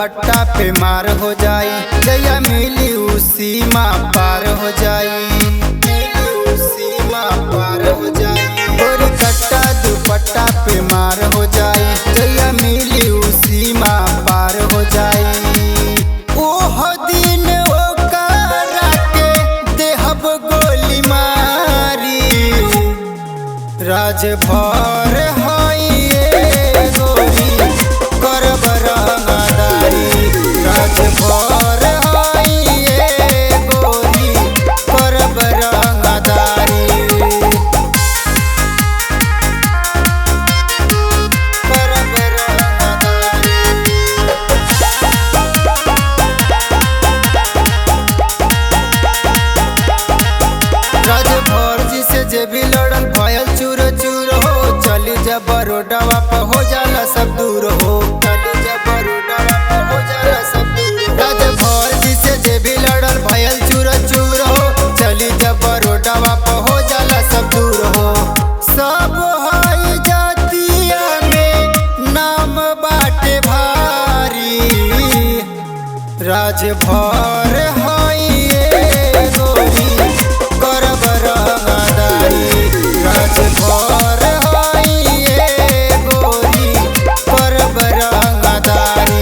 दुपट्टा पे मार हो जाई, जया मिली उ सीमा पार हो जाई, सीमा पार हो जाई। गोरी कट्टा दुपट्टा पे मार हो जाई, जया मिली उ सीमा पार हो जाई। ओह दिन ओकरा के देहब गोली मारी, राज भर हई गोरी करब रंगदारी, राज भर हई गोरी करब रंगदारी, करब रंगदारी। राजभर जी से जे भी लड़ल भयल चूर चूर हो, चली जब बरोडवा पे हो जाला सब दूर हो, चली जब बरोडवा पे हो जाला सब दूर हो। राजभर जी से जे भी लड़ल भयल चूर चूर हो, चली जब बरोडवा पे हो जाला सब दूर हो। सब हई जातिया में नाम बाटे भारी, राजभर हई गोरी करब रंगदारी, राजभर हई गोरी करब रंगदारी।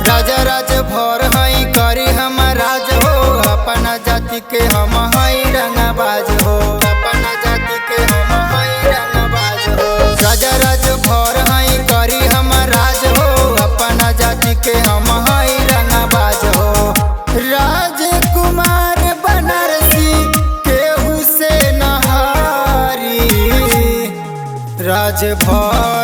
राजा राजभर हई करी हम राज हो, अपना जाति के हम हई रंगबाज हो, अपना जाति के हम हई रंगबाज हो। राजा राजभर हई करी हम राज हो, अपना जाति के हम हई रंगबाज हो। राजकुमार बनारसी केहू से नहारी, राजभर